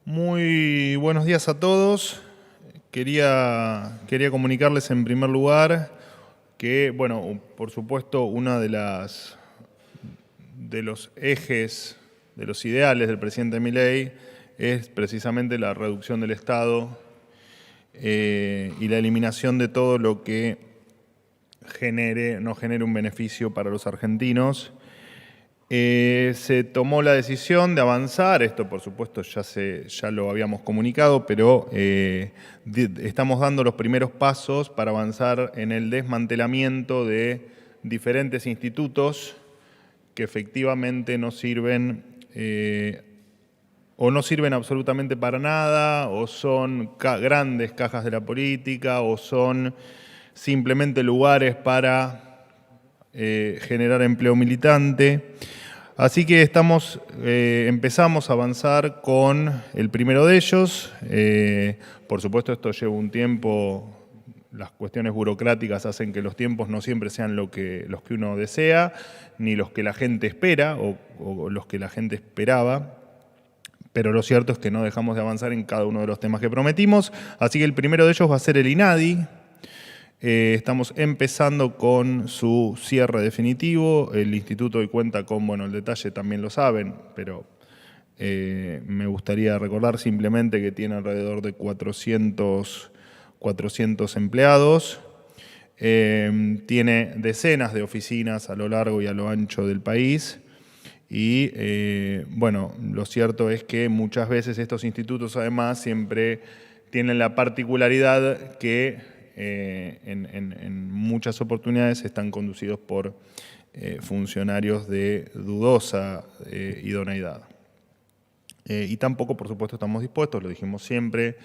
Muy buenos días a todos. Quería comunicarles en primer lugar que, bueno, por supuesto, una de los ejes, de los ideales del presidente Milei es precisamente la reducción del Estado y la eliminación de todo lo que no genere un beneficio para los argentinos. Se tomó la decisión de avanzar, esto por supuesto ya lo habíamos comunicado, pero estamos dando los primeros pasos para avanzar en el desmantelamiento de diferentes institutos que efectivamente no sirven o no sirven absolutamente para nada, o son grandes cajas de la política, o son simplemente lugares para generar empleo militante. Así que empezamos a avanzar con el primero de ellos. Por supuesto, esto lleva un tiempo. Las cuestiones burocráticas hacen que los tiempos no siempre sean los que uno desea, ni los que la gente espera o los que la gente esperaba. Pero lo cierto es que no dejamos de avanzar en cada uno de los temas que prometimos. Así que el primero de ellos va a ser el INADI. Estamos empezando con su cierre definitivo. El instituto hoy cuenta con, bueno, el detalle también lo saben, pero me gustaría recordar simplemente que tiene alrededor de 400 empleados. Tiene decenas de oficinas a lo largo y a lo ancho del país. Y bueno, lo cierto es que muchas veces estos institutos además siempre tienen la particularidad que en muchas oportunidades están conducidos por funcionarios de dudosa idoneidad. Y tampoco, por supuesto, estamos dispuestos, lo dijimos siempre,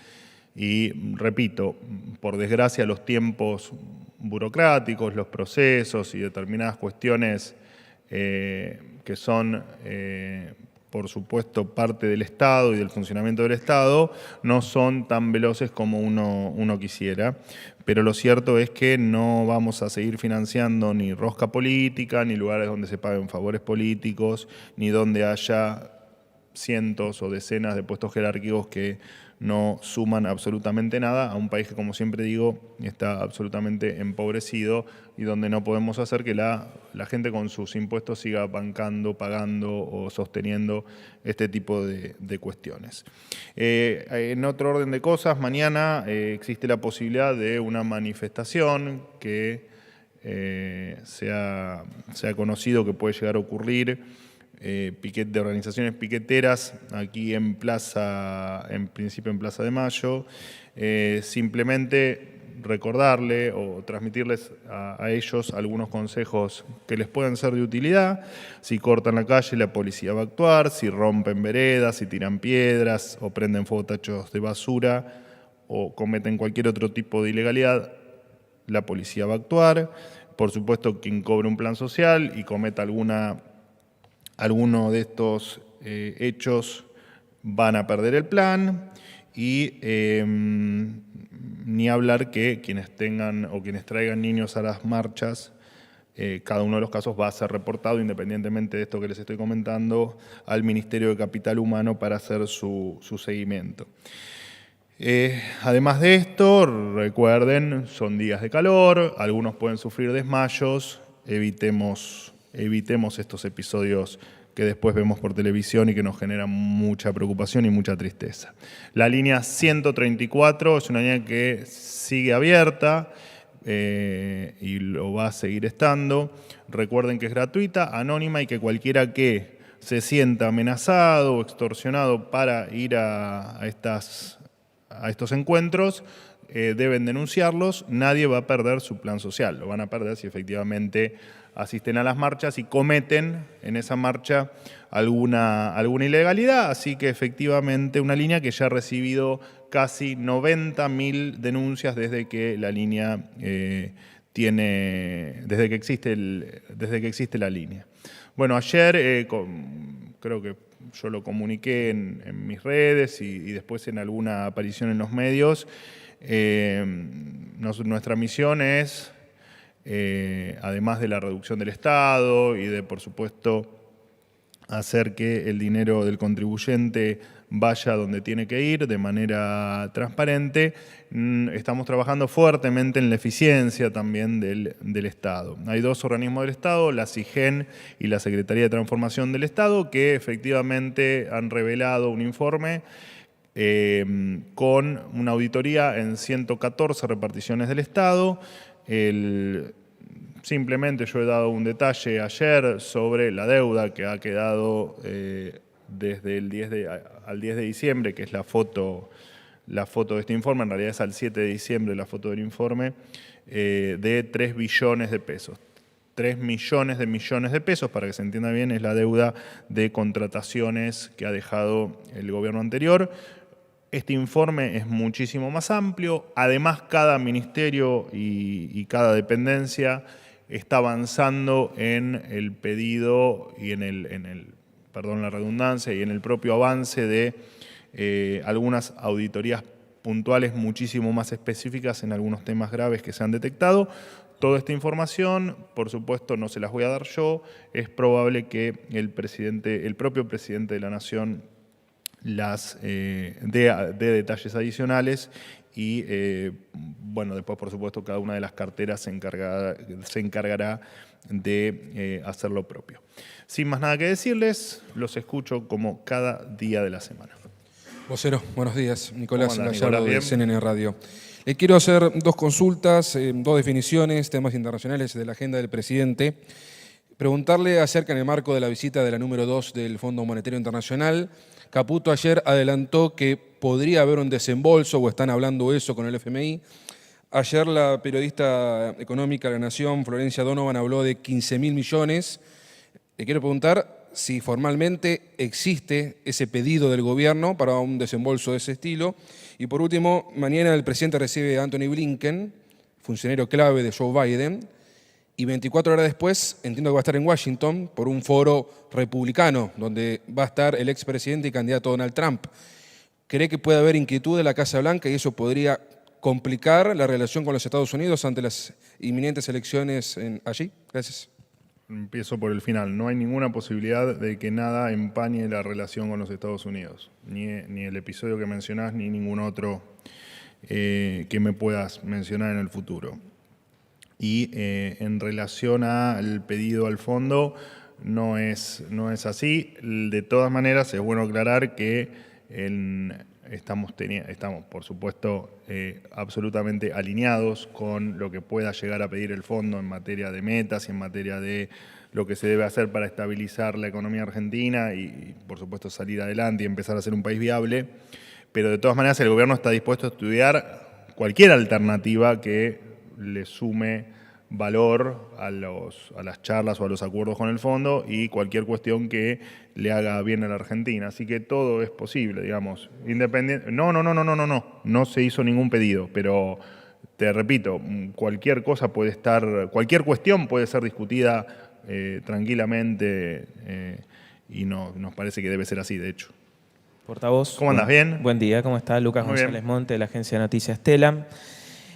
y repito, por desgracia los tiempos burocráticos, los procesos y determinadas cuestiones que son, por supuesto, parte del Estado y del funcionamiento del Estado, no son tan veloces como uno quisiera. Pero lo cierto es que no vamos a seguir financiando ni rosca política, ni lugares donde se paguen favores políticos, ni donde haya cientos o decenas de puestos jerárquicos que no suman absolutamente nada a un país que, como siempre digo, está absolutamente empobrecido y donde no podemos hacer que la gente con sus impuestos siga bancando, pagando o sosteniendo este tipo de cuestiones. En otro orden de cosas, mañana existe la posibilidad de una manifestación que se ha conocido que puede llegar a ocurrir, de organizaciones piqueteras aquí en principio en Plaza de Mayo. Simplemente recordarle o transmitirles a ellos algunos consejos que les puedan ser de utilidad. Si cortan la calle, la policía va a actuar. Si rompen veredas, si tiran piedras o prenden fuego tachos de basura o cometen cualquier otro tipo de ilegalidad, la policía va a actuar. Por supuesto, quien cobre un plan social y cometa alguno de estos hechos van a perder el plan. Y ni hablar que quienes tengan o quienes traigan niños a las marchas, cada uno de los casos va a ser reportado, independientemente de esto que les estoy comentando, al Ministerio de Capital Humano para hacer su seguimiento. Además de esto, recuerden, son días de calor, algunos pueden sufrir desmayos, evitemos estos episodios que después vemos por televisión y que nos generan mucha preocupación y mucha tristeza. La línea 134 es una línea que sigue abierta y lo va a seguir estando. Recuerden que es gratuita, anónima y que cualquiera que se sienta amenazado o extorsionado para ir a estos encuentros deben denunciarlos. Nadie va a perder su plan social, lo van a perder si efectivamente asisten a las marchas y cometen en esa marcha alguna ilegalidad. Así que efectivamente una línea que ya ha recibido casi 90.000 denuncias desde que la línea desde que existe la línea. Bueno, ayer creo que yo lo comuniqué en mis redes y después en alguna aparición en los medios. Nuestra misión es, además de la reducción del Estado y de, por supuesto, hacer que el dinero del contribuyente vaya donde tiene que ir de manera transparente. Estamos trabajando fuertemente en la eficiencia también del Estado. Hay dos organismos del Estado, la SIGEN y la Secretaría de Transformación del Estado, que efectivamente han revelado un informe con una auditoría en 114 reparticiones del Estado. Simplemente yo he dado un detalle ayer sobre la deuda que ha quedado desde el al 10 de diciembre, que es la foto de este informe, en realidad es al 7 de diciembre la foto del informe, de 3 billones de pesos. 3 millones de pesos, para que se entienda bien, es la deuda de contrataciones que ha dejado el gobierno anterior. Este informe es muchísimo más amplio. Además, cada ministerio y cada dependencia está avanzando en el pedido y perdón la redundancia, y en el propio avance de algunas auditorías puntuales muchísimo más específicas en algunos temas graves que se han detectado. Toda esta información, por supuesto, no se las voy a dar yo. Es probable que el propio presidente de la Nación las dé detalles adicionales y, bueno, después, por supuesto, cada una de las carteras se encargará de hacer lo propio. Sin más nada que decirles, los escucho como cada día de la semana. Vocero, buenos días. Nicolás Nicolás, Gallardo de CNN Radio. Le quiero hacer dos consultas, dos definiciones, temas internacionales de la agenda del presidente. Preguntarle acerca, en el marco de la visita de la número 2 del Fondo Monetario Internacional, Caputo ayer adelantó que podría haber un desembolso, o están hablando eso con el FMI. Ayer la periodista económica de La Nación, Florencia Donovan, habló de 15.000 millones. Le quiero preguntar si formalmente existe ese pedido del gobierno para un desembolso de ese estilo. Y por último, mañana el presidente recibe a Antony Blinken, funcionario clave de Joe Biden, y 24 horas después entiendo que va a estar en Washington por un foro republicano, donde va a estar el expresidente y candidato Donald Trump. ¿Cree que puede haber inquietud de la Casa Blanca y eso podría complicar la relación con los Estados Unidos ante las inminentes elecciones allí? Gracias. Empiezo por el final. No hay ninguna posibilidad de que nada empañe la relación con los Estados Unidos. Ni el episodio que mencionás, ni ningún otro que me puedas mencionar en el futuro. Y en relación al pedido al fondo, no es así. De todas maneras, es bueno aclarar que estamos, por supuesto, absolutamente alineados con lo que pueda llegar a pedir el fondo en materia de metas y en materia de lo que se debe hacer para estabilizar la economía argentina y, por supuesto, salir adelante y empezar a ser un país viable. Pero de todas maneras, el gobierno está dispuesto a estudiar cualquier alternativa que le sume valor a las charlas o a los acuerdos con el fondo y cualquier cuestión que le haga bien a la Argentina. Así que todo es posible, digamos. Independiente. No se hizo ningún pedido, pero te repito, cualquier cuestión puede ser discutida tranquilamente y nos parece que debe ser así, de hecho. Portavoz. ¿Cómo andas? ¿Bien? Buen día, ¿cómo está? Lucas Muy González bien. Monte, de la agencia de noticias Stella.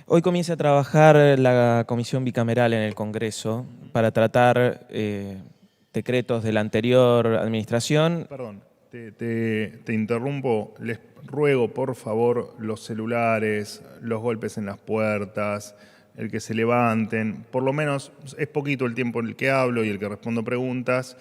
Hoy comienza a trabajar la comisión bicameral en el Congreso para tratar decretos de la anterior administración. Perdón, te interrumpo. Les ruego, por favor, los celulares, los golpes en las puertas, el que se levanten. Por lo menos es poquito el tiempo en el que hablo y el que respondo preguntas.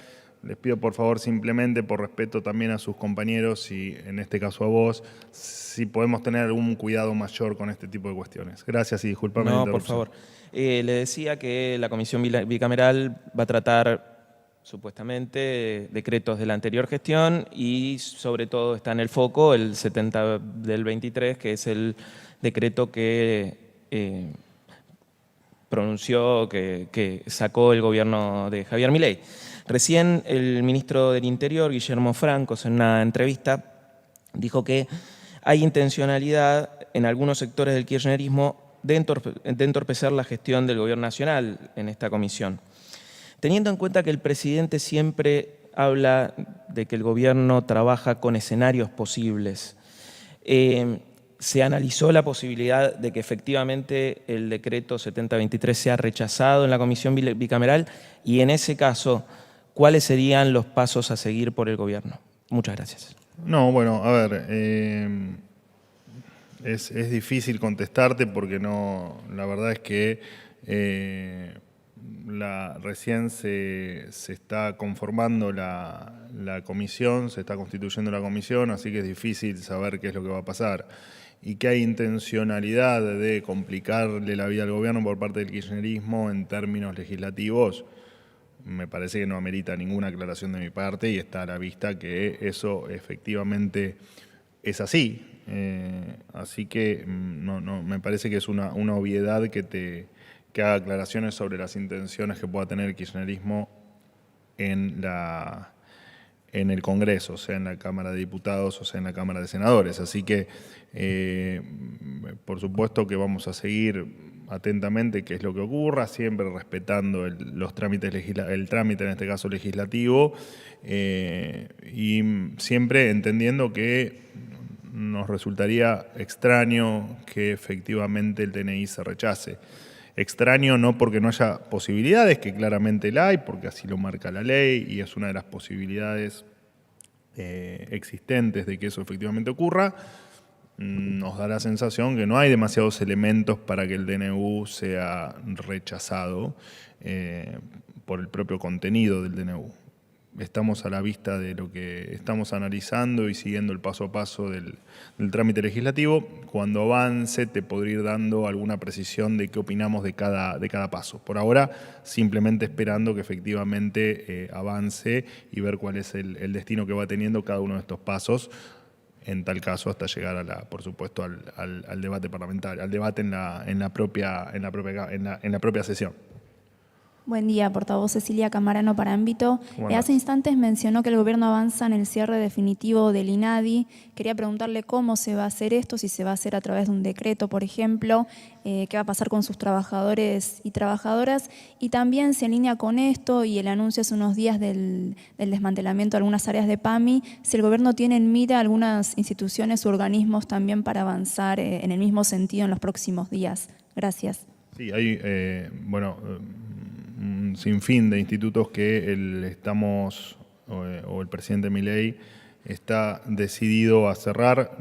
Les pido, por favor, simplemente por respeto también a sus compañeros y en este caso a vos, si podemos tener algún cuidado mayor con este tipo de cuestiones. Gracias y disculpame la No, por interrupción. favor. Le decía que la comisión bicameral va a tratar supuestamente decretos de la anterior gestión y sobre todo está en el foco el 70 del 23, que es el decreto que pronunció, que sacó el gobierno de Javier Milei. Recién el ministro del Interior, Guillermo Francos, en una entrevista, dijo que hay intencionalidad en algunos sectores del kirchnerismo de entorpecer la gestión del gobierno nacional en esta comisión. Teniendo en cuenta que el presidente siempre habla de que el gobierno trabaja con escenarios posibles, se analizó la posibilidad de que efectivamente el decreto 7023 sea rechazado en la comisión bicameral y en ese caso, ¿cuáles serían los pasos a seguir por el gobierno? Muchas gracias. No, bueno, a ver, es difícil contestarte porque no, la verdad es que recién se está conformando la comisión, se está constituyendo la comisión, así que es difícil saber qué es lo que va a pasar. Y que hay intencionalidad de complicarle la vida al gobierno por parte del kirchnerismo en términos legislativos, me parece que no amerita ninguna aclaración de mi parte y está a la vista que eso efectivamente es así. Así que no, me parece que es una obviedad que haga aclaraciones sobre las intenciones que pueda tener el kirchnerismo en el Congreso, o sea, en la Cámara de Diputados, o sea, en la Cámara de Senadores. Así que, por supuesto que vamos a seguir atentamente qué es lo que ocurra, siempre respetando los trámites el trámite, en este caso legislativo, y siempre entendiendo que nos resultaría extraño que efectivamente el DNI se rechace. Extraño no porque no haya posibilidades, que claramente la hay, porque así lo marca la ley y es una de las posibilidades existentes de que eso efectivamente ocurra. Nos da la sensación que no hay demasiados elementos para que el DNU sea rechazado por el propio contenido del DNU. Estamos a la vista de lo que estamos analizando y siguiendo el paso a paso del trámite legislativo. Cuando avance te podré ir dando alguna precisión de qué opinamos de cada paso. Por ahora, simplemente esperando que efectivamente avance y ver cuál es el destino que va teniendo cada uno de estos pasos, en tal caso hasta llegar por supuesto al debate parlamentario, al debate en la propia sesión. Buen día, portavoz Cecilia Camarano para Ámbito. Hace instantes mencionó que el gobierno avanza en el cierre definitivo del INADI. Quería preguntarle cómo se va a hacer esto, si se va a hacer a través de un decreto, por ejemplo, qué va a pasar con sus trabajadores y trabajadoras, y también si en línea con esto y el anuncio hace unos días del desmantelamiento de algunas áreas de PAMI, si el gobierno tiene en mira algunas instituciones u organismos también para avanzar en el mismo sentido en los próximos días. Gracias. Sí, hay, un sinfín de institutos que el presidente Milei está decidido a cerrar,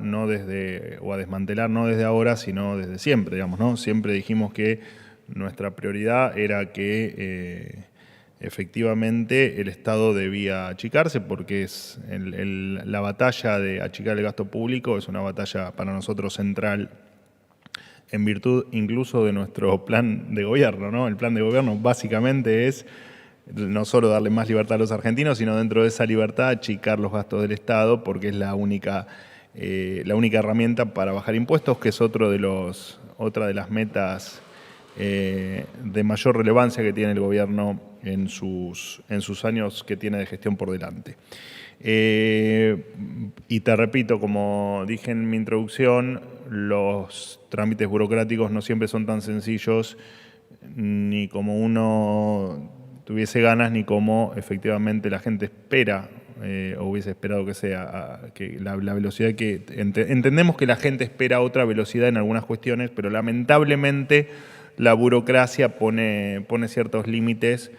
o a desmantelar, no desde ahora, sino desde siempre, digamos, ¿no? Siempre dijimos que nuestra prioridad era que efectivamente el Estado debía achicarse, porque la batalla de achicar el gasto público es una batalla para nosotros central, en virtud incluso de nuestro plan de gobierno, ¿no? El plan de gobierno básicamente es no solo darle más libertad a los argentinos, sino dentro de esa libertad achicar los gastos del Estado, porque es la única herramienta para bajar impuestos, que es otra de las metas de mayor relevancia que tiene el gobierno en sus años que tiene de gestión por delante. Y te repito, como dije en mi introducción, los trámites burocráticos no siempre son tan sencillos ni como uno tuviese ganas, ni como efectivamente la gente espera o hubiese esperado que sea, que la velocidad que... Entendemos que la gente espera otra velocidad en algunas cuestiones, pero lamentablemente la burocracia pone ciertos límites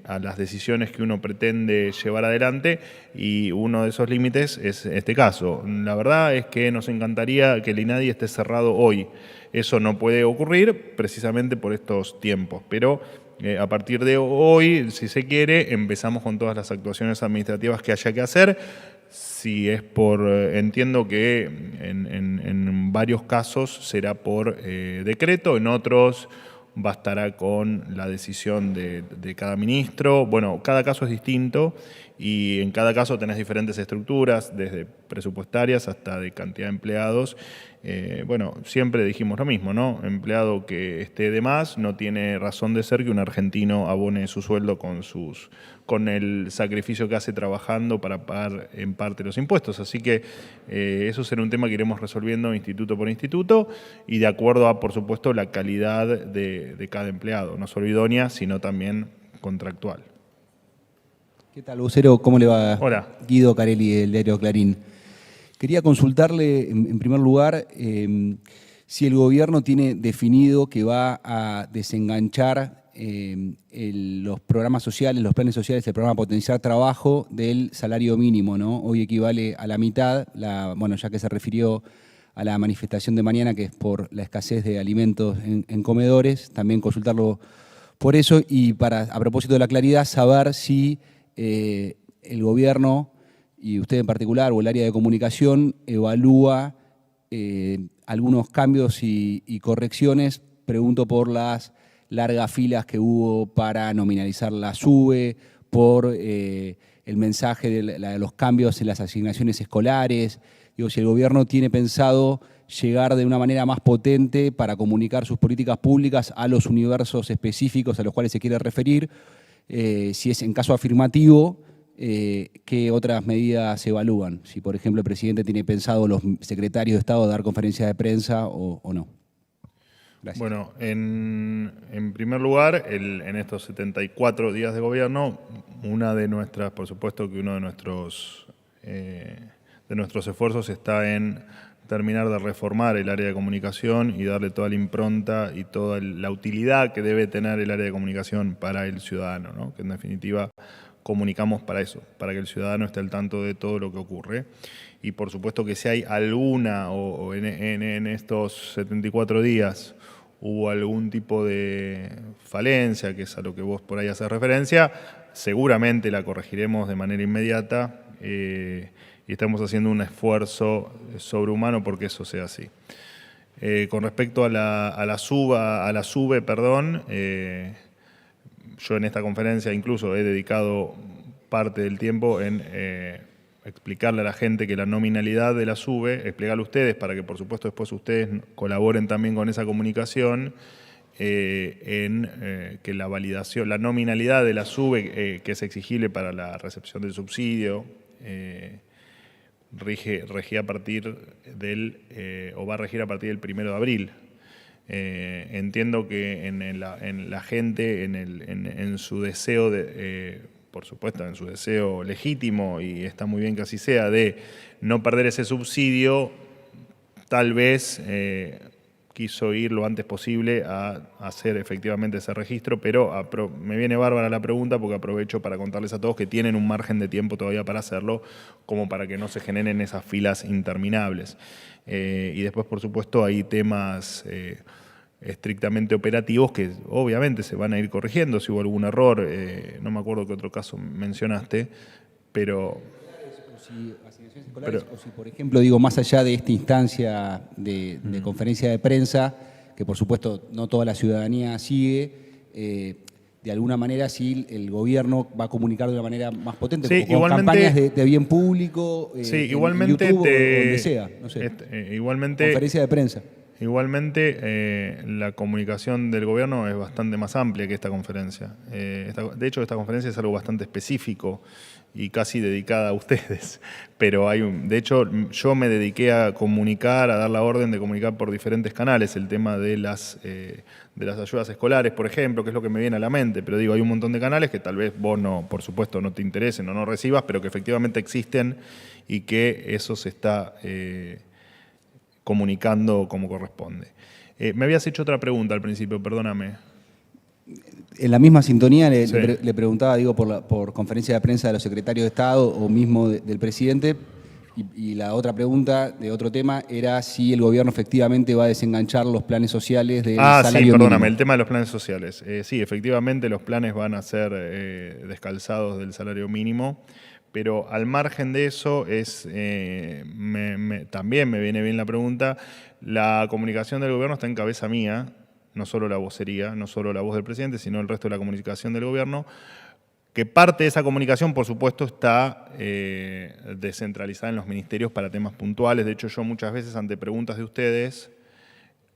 a las decisiones que uno pretende llevar adelante, y uno de esos límites es este caso. La verdad es que nos encantaría que el INADI esté cerrado hoy. Eso no puede ocurrir precisamente por estos tiempos, pero a partir de hoy, si se quiere, empezamos con todas las actuaciones administrativas que haya que hacer. Si es entiendo que en varios casos será por decreto, en otros bastará con la decisión de cada ministro. Bueno, cada caso es distinto y en cada caso tenés diferentes estructuras, desde presupuestarias hasta de cantidad de empleados. Bueno, siempre dijimos lo mismo, ¿no? Empleado que esté de más no tiene razón de ser que un argentino abone su sueldo con el sacrificio que hace trabajando para pagar en parte los impuestos. Así que eso será un tema que iremos resolviendo instituto por instituto y de acuerdo a, por supuesto, la calidad de cada empleado, no solo idónea, sino también contractual. ¿Qué tal, vocero? ¿Cómo le va? Hola. Guido Carelli, del diario Clarín. Quería consultarle, en primer lugar, si el gobierno tiene definido que va a desenganchar los programas sociales, los planes sociales, el programa Potenciar Trabajo del salario mínimo, ¿no? Hoy equivale a la mitad, bueno, ya que se refirió a la manifestación de mañana, que es por la escasez de alimentos en comedores, también consultarlo por eso, y a propósito de la claridad, saber si el gobierno, y usted en particular, o el área de comunicación, evalúa algunos cambios y correcciones. Pregunto por las largas filas que hubo para nominalizar la SUBE, por el mensaje de los cambios en las asignaciones escolares. Digo, si el gobierno tiene pensado llegar de una manera más potente para comunicar sus políticas públicas a los universos específicos a los cuales se quiere referir, si es en caso afirmativo, ¿qué otras medidas se evalúan? Si, por ejemplo, el presidente tiene pensado los secretarios de Estado dar conferencias de prensa o no. Gracias. Bueno, en primer lugar, en estos 74 días de gobierno, por supuesto que uno de nuestros esfuerzos está en terminar de reformar el área de comunicación y darle toda la impronta y toda la utilidad que debe tener el área de comunicación para el ciudadano, ¿no? Que en definitiva comunicamos para eso, para que el ciudadano esté al tanto de todo lo que ocurre. Y por supuesto que si hay alguna, o en estos 74 días hubo algún tipo de falencia, que es a lo que vos por ahí haces referencia, seguramente la corregiremos de manera inmediata y estamos haciendo un esfuerzo sobrehumano porque eso sea así. Con respecto a la SUBE, yo en esta conferencia incluso he dedicado parte del tiempo en explicarle a la gente que la nominalidad de la SUBE, explicarle a ustedes para que por supuesto después ustedes colaboren también con esa comunicación, que la nominalidad de la SUBE, que es exigible para la recepción del subsidio, regía a partir va a regir a partir del 1 de abril. Entiendo que en la gente, en su deseo por supuesto, en su deseo legítimo, y está muy bien que así sea, de no perder ese subsidio, tal vez quiso ir lo antes posible a hacer efectivamente ese registro, pero me viene bárbara la pregunta porque aprovecho para contarles a todos que tienen un margen de tiempo todavía para hacerlo, como para que no se generen esas filas interminables. Y después, por supuesto, hay temas estrictamente operativos que obviamente se van a ir corrigiendo si hubo algún error. No me acuerdo qué otro caso mencionaste, pero... O si, por ejemplo, digo, más allá de esta instancia de conferencia de prensa, que por supuesto no toda la ciudadanía sigue, de alguna manera sí el gobierno va a comunicar de una manera más potente, sí, con campañas de bien público, sí, igualmente en YouTube, o donde sea, no sé. Igualmente, conferencia de prensa. Igualmente, la comunicación del gobierno es bastante más amplia que esta conferencia. De hecho, esta conferencia es algo bastante específico y casi dedicada a ustedes. Pero de hecho, yo me dediqué a comunicar, a dar la orden de comunicar por diferentes canales el tema de las ayudas escolares, por ejemplo, que es lo que me viene a la mente. Pero digo, hay un montón de canales que tal vez vos no, por supuesto, no te interesen o no recibas, pero que efectivamente existen y que eso se está comunicando como corresponde. Me habías hecho otra pregunta al principio, perdóname. En la misma sintonía Sí. le preguntaba, digo, por conferencia de prensa de los secretarios de Estado o mismo del presidente, y la otra pregunta de otro tema era si el gobierno efectivamente va a desenganchar los planes sociales del salario sí, perdóname, mínimo. el tema de los planes sociales. Sí, efectivamente los planes van a ser descalzados del salario mínimo, pero al margen de eso también me viene bien la pregunta. La comunicación del gobierno está en cabeza mía, no solo la vocería, no solo la voz del presidente, sino el resto de la comunicación del gobierno, que parte de esa comunicación, por supuesto, está descentralizada en los ministerios para temas puntuales. De hecho, yo muchas veces, ante preguntas de ustedes,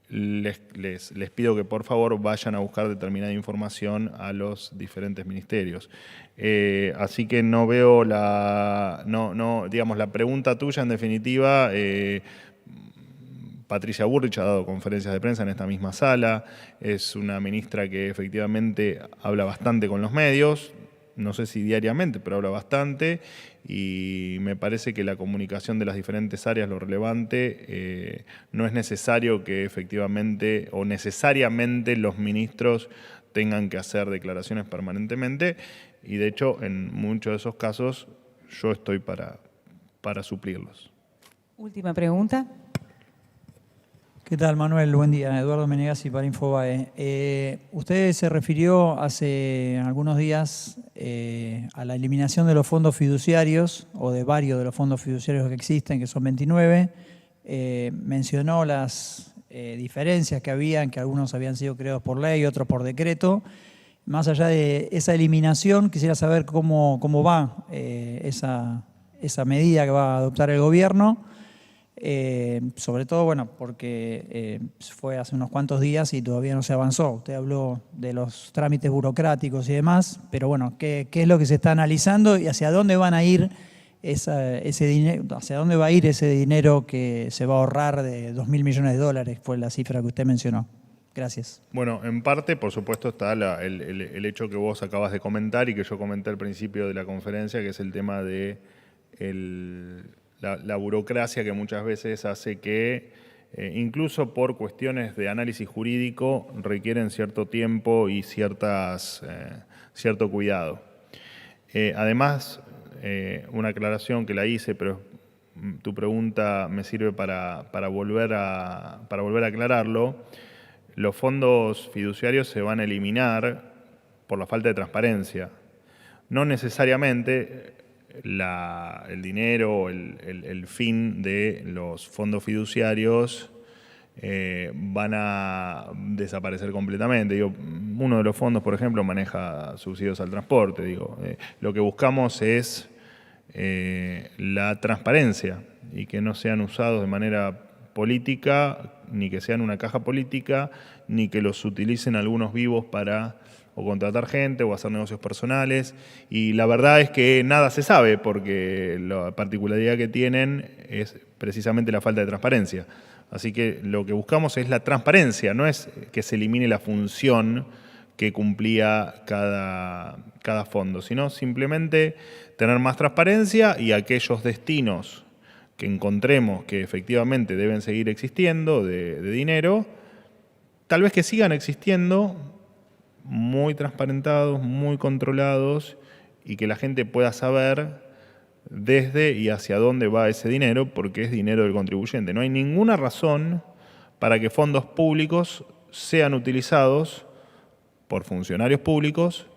les pido que por favor vayan a buscar determinada información a los diferentes ministerios. Así que no veo digamos, la pregunta tuya, en definitiva. Patricia Bullrich ha dado conferencias de prensa en esta misma sala, es una ministra que efectivamente habla bastante con los medios, no sé si diariamente, pero habla bastante, y me parece que la comunicación de las diferentes áreas, lo relevante, no es necesario que efectivamente o necesariamente los ministros tengan que hacer declaraciones permanentemente y de hecho en muchos de esos casos yo estoy para suplirlos. Última pregunta. ¿Qué tal, Manuel? Buen día. Eduardo Menegazzi para Infobae. Usted se refirió hace algunos días a la eliminación de los fondos fiduciarios, o de varios de los fondos fiduciarios que existen, que son 29. Mencionó las diferencias que habían, que algunos habían sido creados por ley, otros por decreto. Más allá de esa eliminación, quisiera saber cómo va esa medida que va a adoptar el gobierno. Sobre todo, bueno, porque fue hace unos cuantos días y todavía no se avanzó. Usted habló de los trámites burocráticos y demás, pero bueno, ¿qué es lo que se está analizando y hacia dónde van a ir ese dinero, hacia dónde va a ir ese dinero que se va a ahorrar de $2.000 millones, fue la cifra que usted mencionó? Gracias. Bueno, en parte, por supuesto, está el hecho que vos acabas de comentar y que yo comenté al principio de la conferencia, que es el tema de la burocracia que muchas veces hace que, incluso por cuestiones de análisis jurídico, requieren cierto tiempo y cierto cuidado. Además, una aclaración que la hice, pero tu pregunta me sirve para volver a aclararlo. Los fondos fiduciarios se van a eliminar por la falta de transparencia. No necesariamente el dinero o el fin de los fondos fiduciarios van a desaparecer completamente. Uno de los fondos, por ejemplo, maneja subsidios al transporte. Lo que buscamos es la transparencia y que no sean usados de manera política, ni que sean una caja política, ni que los utilicen algunos vivos para o contratar gente o hacer negocios personales. Y la verdad es que nada se sabe porque la particularidad que tienen es precisamente la falta de transparencia. Así que lo que buscamos es la transparencia, no es que se elimine la función que cumplía cada fondo, sino simplemente tener más transparencia y aquellos destinos que encontremos que efectivamente deben seguir existiendo de dinero, tal vez que sigan existiendo, muy transparentados, muy controlados y que la gente pueda saber desde y hacia dónde va ese dinero porque es dinero del contribuyente. No hay ninguna razón para que fondos públicos sean utilizados por funcionarios públicos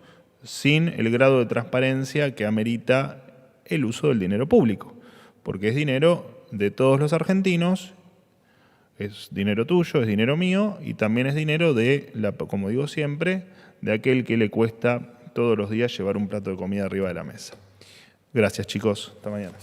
sin el grado de transparencia que amerita el uso del dinero público, porque es dinero de todos los argentinos, es dinero tuyo, es dinero mío y también es dinero de, como digo siempre, de aquel que le cuesta todos los días llevar un plato de comida arriba de la mesa. Gracias, chicos. Hasta mañana.